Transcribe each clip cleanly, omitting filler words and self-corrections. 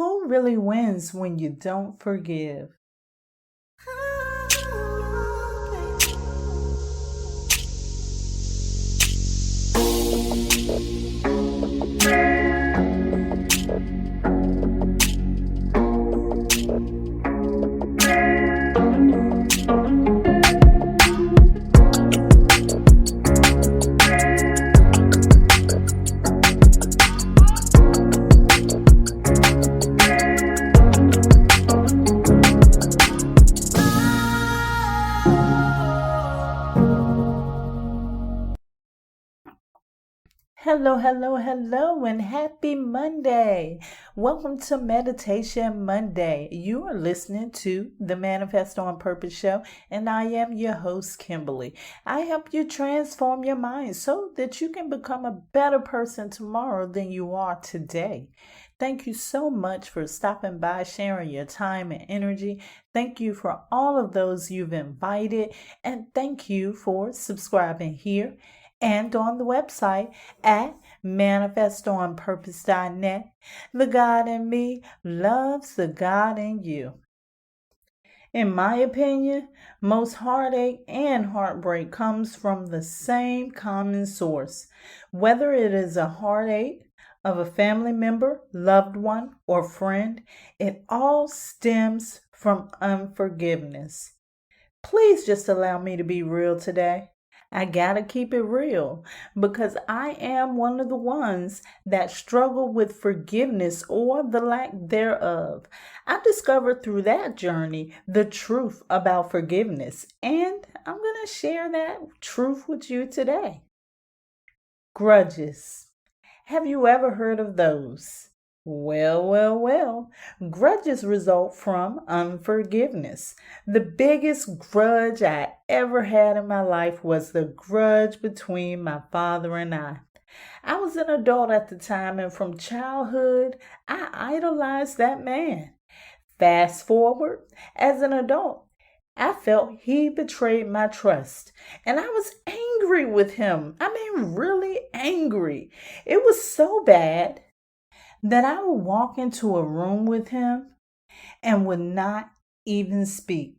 Who really wins when you don't forgive? Hello, and happy Monday. Welcome to Meditation Monday. You are listening to the Manifest on Purpose show, and I am your host, Kimberly. I help you transform your mind so that you can become a better person tomorrow than you are today. Thank you so much for stopping by, sharing your time and energy. Thank you for all of those you've invited, and thank you for subscribing here and on the website at manifestonpurpose.net. The God in me loves the God in you. In my opinion, most heartache and heartbreak comes from the same common source. Whether it is a heartache of a family member, loved one, or friend, it all stems from unforgiveness. Please just allow me to be real today. I gotta keep it real because I am one of the ones that struggle with forgiveness or the lack thereof. I discovered through that journey the truth about forgiveness, and I'm gonna share that truth with you today. Grudges. Have you ever heard of those? Well. Grudges result from unforgiveness. The biggest grudge I ever had in my life was the grudge between my father and I. I was an adult at the time, and from childhood, I idolized that man. Fast forward, as an adult, I felt he betrayed my trust, and I was angry with him. Really angry. It was so bad that I would walk into a room with him and would not even speak.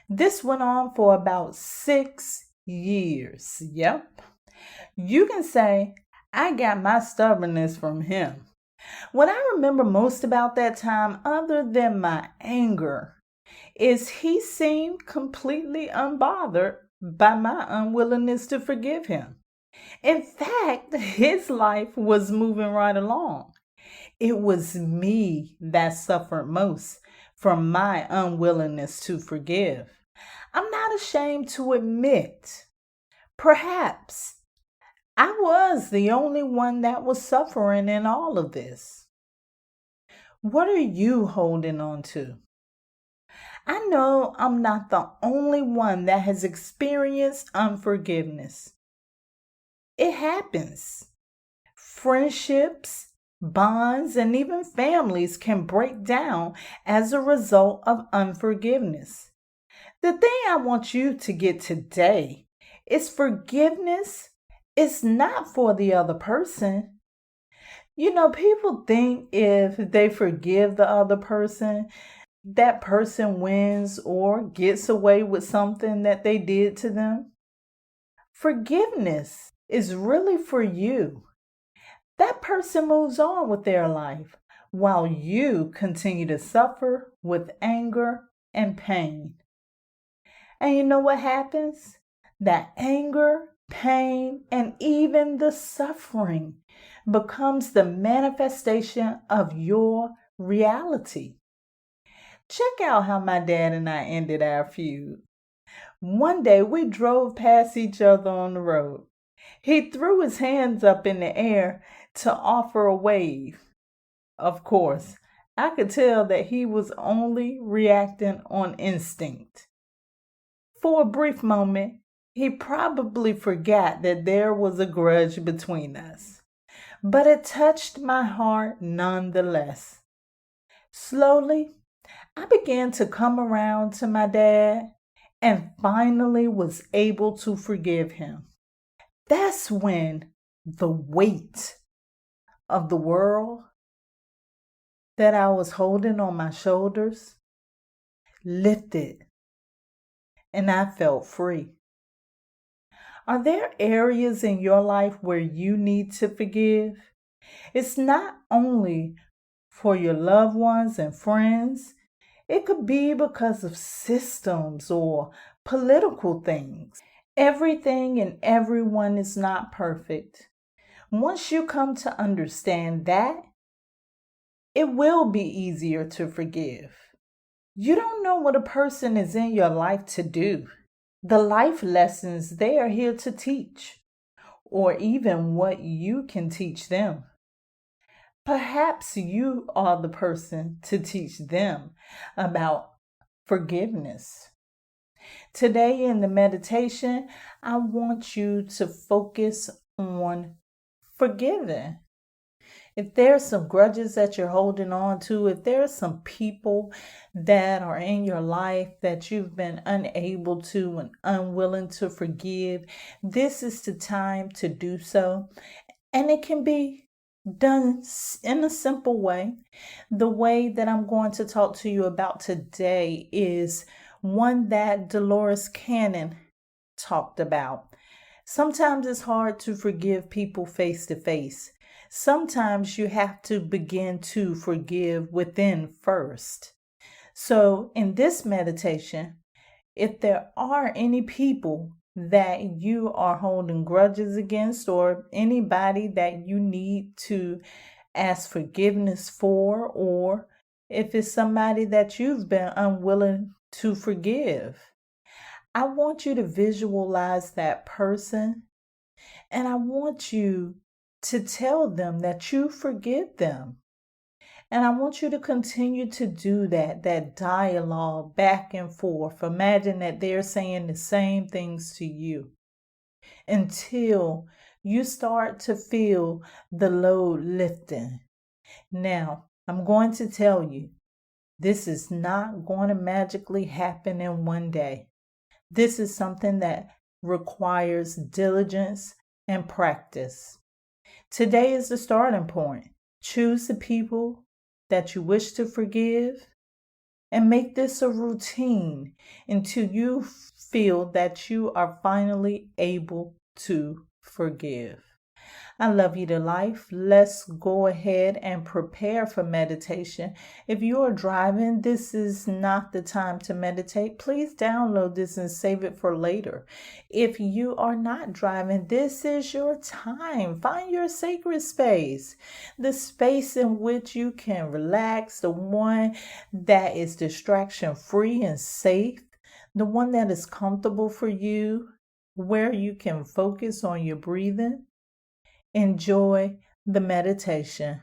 This went on for about 6 years. Yep. You can say I got my stubbornness from him. What I remember most about that time, other than my anger, is he seemed completely unbothered by my unwillingness to forgive him. In fact, his life was moving right along. It was me that suffered most from my unwillingness to forgive. I'm not ashamed to admit, perhaps I was the only one that was suffering in all of this. What are you holding on to? I know I'm not the only one that has experienced unforgiveness. It happens. Friendships, bonds, and even families can break down as a result of unforgiveness. The thing I want you to get today is forgiveness is not for the other person. People think if they forgive the other person, that person wins or gets away with something that they did to them. Forgiveness is really for you. That person moves on with their life while you continue to suffer with anger and pain. And you know what happens? That anger, pain, and even the suffering becomes the manifestation of your reality. Check out how my dad and I ended our feud. One day we drove past each other on the road. He threw his hands up in the air to offer a wave. Of course, I could tell that he was only reacting on instinct. For a brief moment, he probably forgot that there was a grudge between us, but it touched my heart nonetheless. Slowly, I began to come around to my dad and finally was able to forgive him. That's when the weight of the world that I was holding on my shoulders lifted and I felt free. Are there areas in your life where you need to forgive? It's not only for your loved ones and friends, it could be because of systems or political things. Everything and everyone is not perfect. Once you come to understand that, it will be easier to forgive. You don't know what a person is in your life to do. The life lessons they are here to teach, or even what you can teach them. Perhaps you are the person to teach them about forgiveness. Today in the meditation, I want you to focus on forgiving. If there's some grudges that you're holding on to, if there's some people that are in your life that you've been unable to and unwilling to forgive, this is the time to do so. And it can be done in a simple way. The way that I'm going to talk to you about today is one that Dolores Cannon talked about. Sometimes it's hard to forgive people face to face. Sometimes you have to begin to forgive within first. So in this meditation, if there are any people that you are holding grudges against or anybody that you need to ask forgiveness for, or if it's somebody that you've been unwilling to forgive, I want you to visualize that person and I want you to tell them that you forgive them. And I want you to continue to do that dialogue back and forth. Imagine that they're saying the same things to you until you start to feel the load lifting. Now, I'm going to tell you, this is not going to magically happen in one day. This is something that requires diligence and practice. Today is the starting point. Choose the people that you wish to forgive and make this a routine until you feel that you are finally able to forgive. I love you to life. Let's go ahead and prepare for meditation. If you are driving, this is not the time to meditate. Please download this and save it for later. If you are not driving, this is your time. Find your sacred space, the space in which you can relax, the one that is distraction free and safe, the one that is comfortable for you, where you can focus on your breathing. Enjoy the meditation.